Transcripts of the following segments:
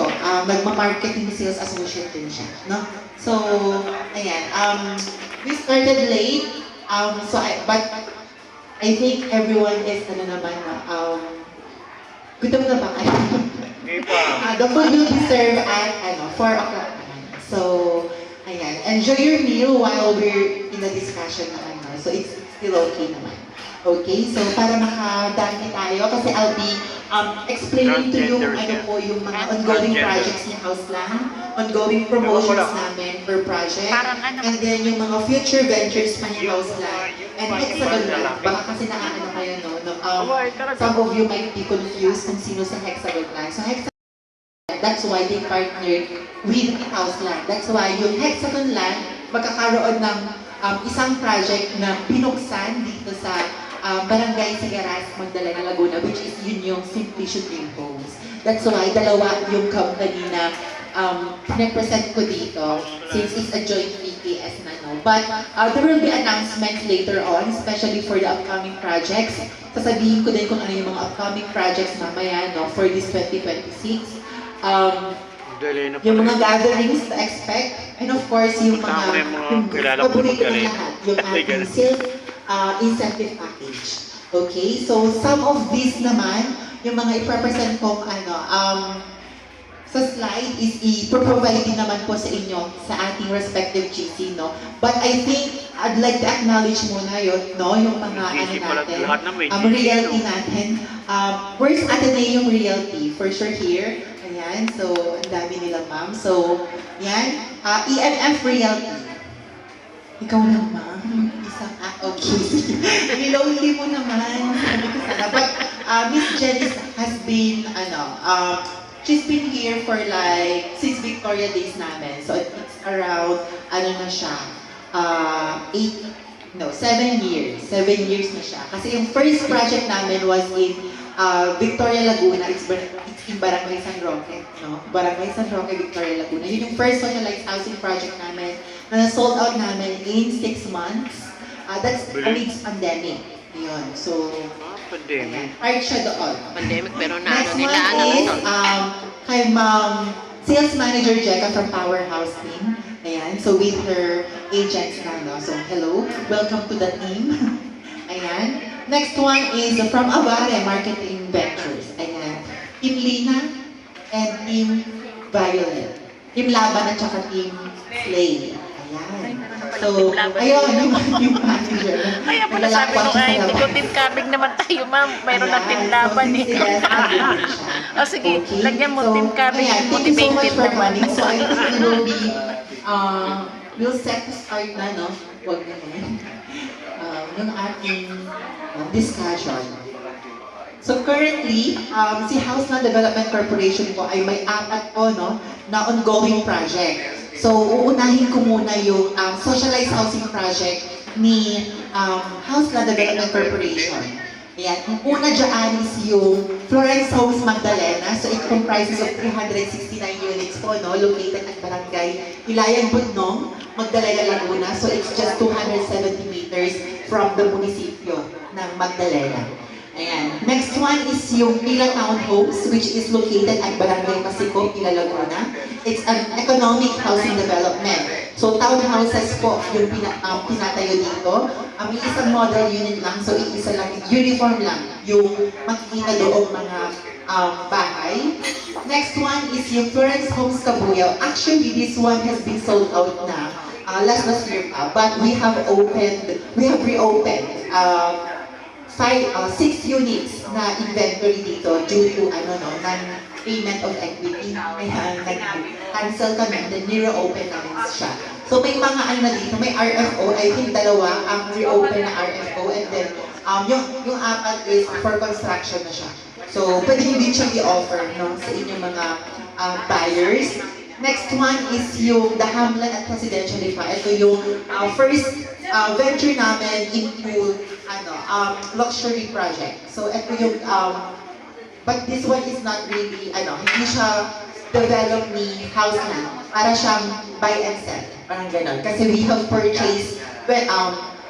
ko, nagma-marketing sales associate din siya, no? So, ayan, we started late, but I think everyone is, gutom na ba kayo? The food will be served at, 4 o'clock naman. So, ayan, enjoy your meal while we're in the discussion na, so it's still okay naman. Okay, so para makadami tayo, kasi I'll be explaining to you yung mga ongoing projects ni Houseland, ongoing promotions namin per project, and then yung mga future ventures pa ni Houseland, and Hexagon Land. Baka kasi nakaano kayo, no? Some of you might be confused kung sino sa Hexagon Land. So Hexagon Land, that's why they partnered with Houseland. That's why yung Hexagon Land magkakaroon ng isang project na binuksan dito sa Barangay Sagaras, Magdalena, Laguna, which is yun yung Simplicio Dream Homes. That's why dalawa yung company na represent ko dito since it's a joint PKS na, no? But there will be announcements later on, especially for the upcoming projects. Sasabihin ko din kung ano yung mga upcoming projects mamaya, no, for this 2026. Yung mga gatherings to expect, and of course, yung mga paborito ng lahat, yung ating sales incentive package. Okay, so some of these naman, yung mga i-represent kong sa slide is i-provide din naman po sa inyo sa ating respective GC, no? But I think I'd like to acknowledge muna yun, no? Yung mga realty natin. Where's Ateneum Realty? For sure here. Ayan, so ang dami nila, ma'am. So, yan. EMF Realty. Ikaw lang, ma'am. Isang, okay. Nilonely mo naman. Sabi ko sana. But Miss Jenny has been, she's been here for like, since Victoria days namin. So it's around, 7 years. 7 years na siya. Kasi yung first project namin was in Victoria, Laguna. It's in Barangay San Roque, no? Barangay San Roque, Victoria, Laguna. Yun yung first socialized housing project namin na sold out namin in 6 months. That's amidst pandemic. Yun. So, pandemic. Part siya doon. Pandemic, pero Next one is kay Ma'am Sales Manager Jeka from Powerhouse team. Ayan. So, with her agents na, no? So, hello. Welcome to the team. Ayan. Next one is from Avare Marketing Ventures. Ayan. Team Lina and Team Violet. Team Laban at saka Team Slay. Ayan. So, ayun, yung manager. Kaya pala sabi ko, hindi ko team kabig naman tayo, ma'am. Mayroon na team laban eh. O sige, lagyan mo team kabig, motivated naman. So, I think we will be, we'll set to start na, no? Huwag na yan. Yung ating discussion. So currently, si Houseland Development Corporation po ay may 4 po, no, na ongoing project. So uunahin ko muna yung socialized housing project ni Houseland Development Corporation. Ayan. Yung una dyan is yung Florence Homes Magdalena. So it comprises of 369 units po, no, located at Barangay Ilayan, Budnong, Magdalena, Laguna. So it's just 270 meters from the munisipyo ng Magdalena. Ayan. Next one is yung Pila Townhomes, which is located at Barangay Pasico, Pila, Laguna. It's an economic housing development. So townhouses po yung pinatayo dito. May isang model unit lang, so isa lang, uniform lang yung makikita doong mga bahay. Next one is yung Florence Homes Cabuyao. Actually, this one has been sold out na last year pa, but we have reopened 6 units na inventory dito due to non-payment of equity. Kaya nag-cancel kami and then ni-reopen namin siya. So may mga dito, may RFO, I think 2 ang reopen na RFO, and then yung 4 is for construction na siya. So pwede nyo din siyang i-offer, no, sa inyong mga buyers. Next one is yung The Hamlet at Presidential Lipa. Ito yung first venture namin into luxury project. So ito yung but this one is not really hindi siya develop ni Houseland. Para siyang buy and sell. Parang ganon. Kasi we have purchased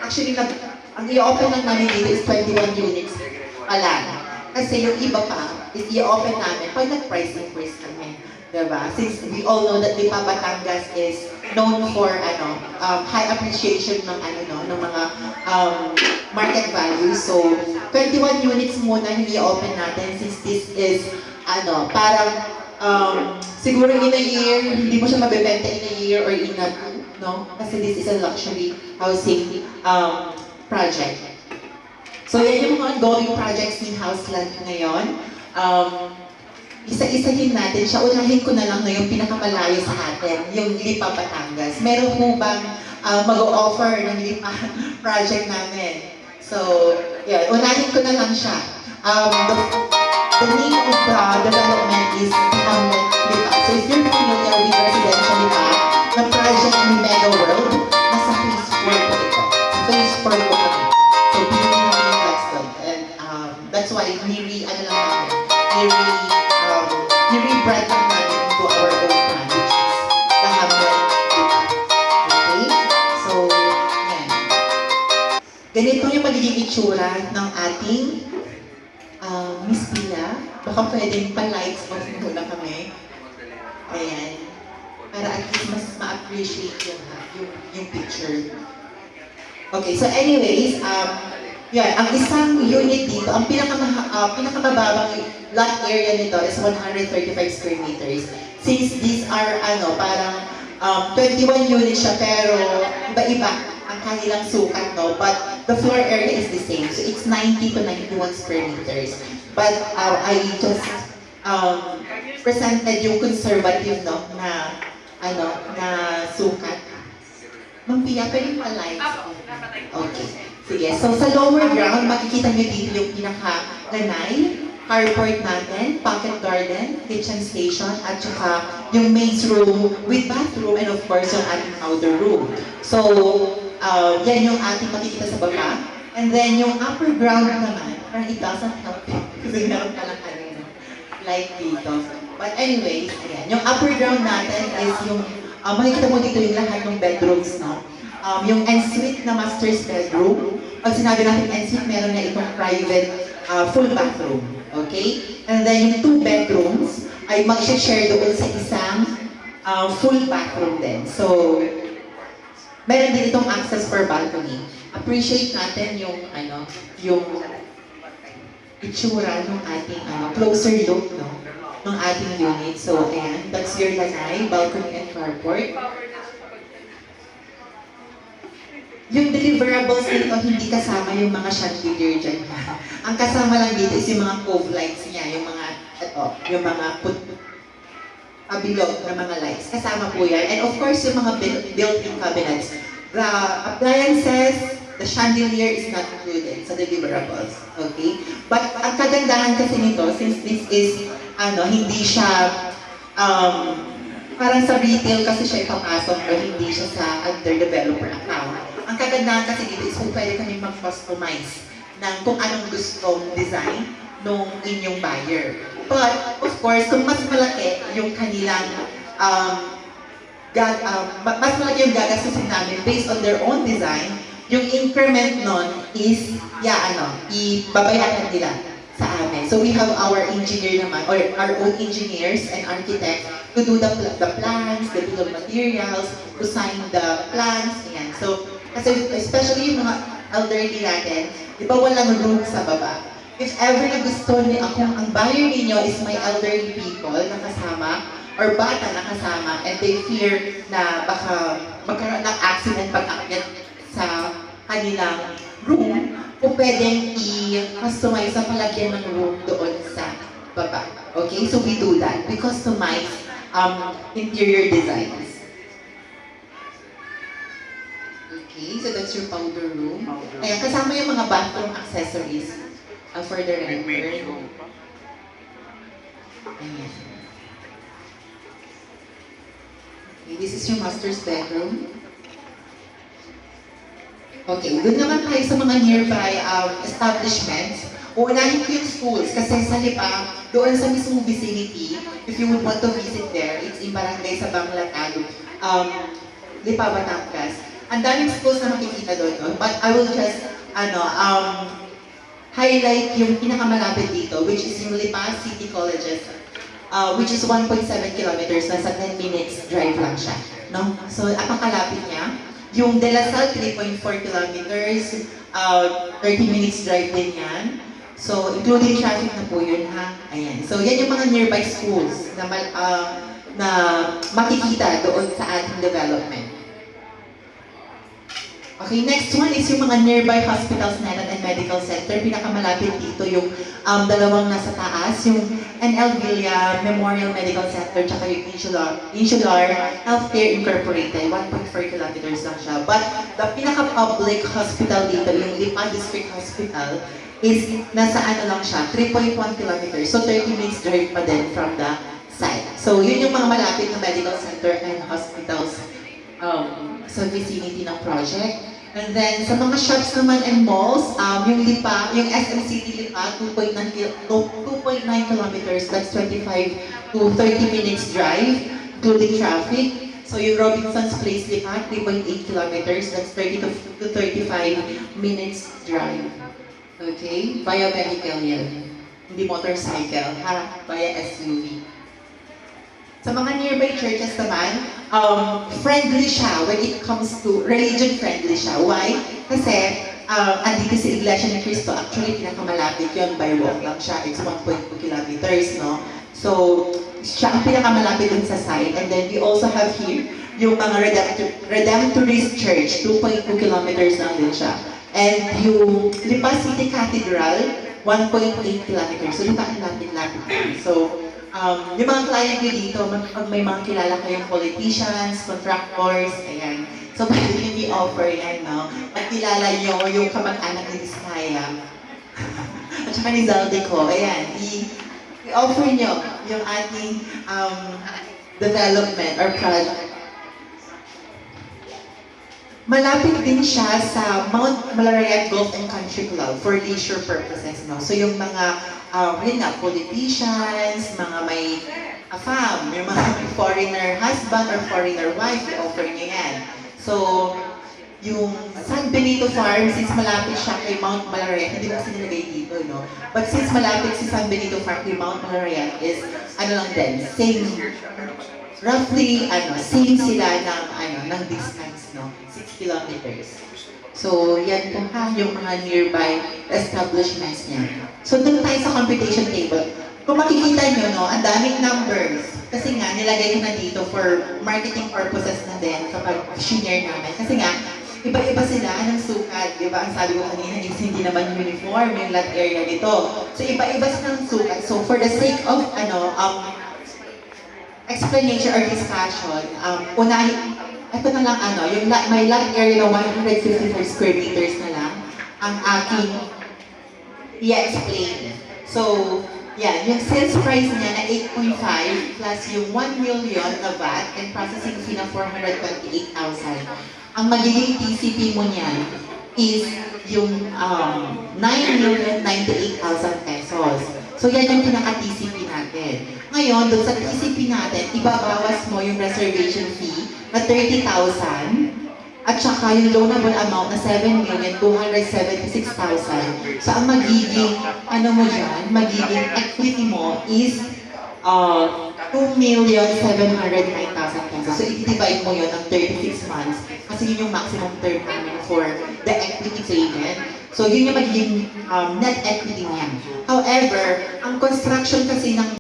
actually ang i-open lang namin dito is 21 units pala. Kasi yung iba pa is i-open namin pag nag-price increase kami. Diba? Since we all know that Lipa Batangas is known for high appreciation ng ng mga market value. So 21 units muna yung i-open natin since this is parang siguro in a year, hindi mo siya mabebenta in a year or in a two, no? Kasi this is a luxury housing project. So yan yung mga ongoing projects ni Houseland ngayon. Isa-isahin natin siya. Unahin ko na lang na yung pinakamalayo sa atin, yung Lipa Batangas. Meron po bang mag-o-offer ng Lipa project namin? So, yeah, unahin ko na lang siya. The name of the development is Hamlet Lipa. So if you're familiar with residential Lipa, the project ni Mega World, nasa phase 4 po ito. Phase 4 po kami. So, pinag-flex doon. And that's why ni-rebrand lang namin into our own brand, which is the Hamlet Lipa. Okay? So, yan. Ganito yung magiging itsura ng ating Miss Pia. Baka pwedeng pa-likes off muna kami. Ayan. Para at least mas ma-appreciate yung picture. Okay, so anyways, yan, ang isang unit dito, ang pinakamababang lot area nito is 135 square meters. Since these are, parang 21 units siya, pero iba-iba ang kanilang sukat, no? But the floor area is the same. So it's 90 to 91 square meters. But I just presented yung conservative, no, na sukat. Ma'am Pia, pwede mo live? Okay. Sige. So sa lower ground, makikita nyo dito yung pinaka-lanay, carport natin, pocket garden, kitchen station, at saka yung main room with bathroom, and of course, yung ating powder room. So, yan yung ating makikita sa baba. And then yung upper ground naman, parang it doesn't help kasi meron palang like dito. But anyways, ayan. Yung upper ground natin is yung, makikita mo dito yung lahat ng bedrooms, no? Yung ensuite na master's bedroom. Pag sinabi natin ensuite, meron na itong private full bathroom. Okay? And then yung 2 bedrooms ay mag-share doon sa isang full bathroom din. So, meron din itong access for balcony. Appreciate natin yung yung itsura ng ating closer look, no, ng ating unit. So, ayan, that's your lanay, balcony and carport. Yung deliverables nito, hindi kasama yung mga chandelier dyan. Ang kasama lang dito is yung mga cove lights niya, yung mga bilog na mga lights. Kasama po yan. And of course, yung mga built-in cabinets. The appliances, the chandelier is not included sa deliverables. Okay? But ang kagandahan kasi nito, since this is, hindi siya, parang sa retail kasi siya ipapasok or hindi siya sa under developer account. Ang kagandahan kasi dito is kung pwede kami mag-customize ng kung anong gustong design nung inyong buyer. But, of course, kung mas malaki yung kanilang mas malaki yung gagastusin namin based on their own design, yung increment nun is, ibabayaran nila sa amin. So we have our engineer naman, or our own engineers and architects to do the plans, the bill of materials, to sign the plans, ayan. So, kasi especially yung mga elderly natin, di ba walang room sa baba? If ever na gusto niyo ang buyer ninyo is may elderly people na kasama, or bata na kasama, and they fear na baka magkaroon ng accident pag-akyat sa kanilang room, kung pwedeng i-customize ang palagyan ng room doon sa baba. Okay? So we do that. We customize interior designs. Okay, so that's your powder room. Ayan, kasama yung mga bathroom accessories for the renter. Ayan. Okay, this is your master's bedroom. Okay, doon naman tayo sa mga nearby establishments. Uunahin ko yung schools kasi sa Lipa, doon sa mismong vicinity, if you would want to visit there, it's in Barangay Sabang Latado, Lipa, Batangas. Ang daming schools na makikita doon, no? But I will just highlight yung pinakamalapit dito, which is yung Lipa City Colleges which is 1.7 kilometers, nasa 10 minutes drive lang siya. No? So, apakalapit niya. Yung De La Salle, 3.4 kilometers, 30 minutes drive din yan. So, including traffic na po yun, ha? Ayan. So, yan yung mga nearby schools na makikita doon sa ating development. Okay, next one is yung mga nearby hospitals natin and medical center. Pinakamalapit dito yung dalawang nasa taas, yung NL Villa Memorial Medical Center, tsaka yung Insular Healthcare Incorporated. 1.4 kilometers lang siya. But the pinaka-public hospital dito, yung Lipa District Hospital, is nasa ano lang siya, 3.1 kilometers. So 30 minutes drive pa din from the site. So yun yung mga malapit na medical center and hospitals sa vicinity ng project. And then, sa mga shops naman and malls, yung Lipa, yung SM City Lipa, 2.9 kilometers, that's 25 to 30 minutes drive, including traffic. So yung Robinson's Place Lipa, 3.8 kilometers, that's 30 to 35 minutes drive. Okay? Via vehicle yan. Hindi motorcycle, ha? Via SUV. Sa mga nearby churches naman, friendly siya when it comes to religion, friendly siya. Why? Kasi andito sa Iglesia ni Cristo, actually pinakamalapit yun, by walk lang siya. It's 1.2 kilometers, no? So, siya ang pinakamalapit dun sa site. And then we also have here yung mga Redemptorist Church, 2.2 kilometers lang din siya. And yung Lipa City Cathedral, 1.8 kilometers. So, lapit-lapit. So, yung mga client nyo dito, pag may mga kilala kayong politicians, contractors, ayan. So, pwede nyo i-offer yan, no? Pag kilala nyo yung kamag-anak ni Vizcaya, at saka ni Zaldeco, ayan, i-offer nyo yung ating development or project. Malapit din siya sa Mount Malarayan Golf and Country Club for leisure purposes, no? So yung mga politicians, mga may fam, yung mga foreigner husband or foreigner wife, i-offer niyo yan. So, yung San Benito Farm, since malapit siya kay Mount Malarayan, hindi ko kasi nilagay dito, no? But since malapit si San Benito Farm kay Mount Malarayan is, ano lang din, same, roughly, same sila ng distance, no? 6 kilometers. So, yan po ha, yung mga nearby establishments niya. So, doon tayo sa computation table. Kung makikita nyo, no, ang daming numbers. Kasi nga, nilagay ko na dito for marketing purposes na din kapag share namin. Kasi nga, iba-iba sila ng sukat. Diba? Ang sabi ko kanina is hindi naman uniform yung lot area nito. So, iba-iba sila ng sukat. So, for the sake of, explanation or discussion, unahin, ito na lang yung may lot area na 154 square meters na lang ang aking i-explain. So, yan, yung sales price niya na 8.5 plus yung 1 million na VAT and processing fee na 428,000. Ang magiging TCP mo niyan is yung 9,098,000 pesos. So, yan yung pinaka-TCP natin. Ngayon, doon sa TCP natin, ibabawas mo yung reservation fee na 30,000 at saka yung loanable amount na 7,276,000. So, ang magiging, mo dyan, magiging equity mo is 2,709,000 pesos. So, i-divide mo yun ng 36 months kasi yun yung maximum term namin for the equity payment. So, yun yung magiging net equity niya. However, ang construction kasi ng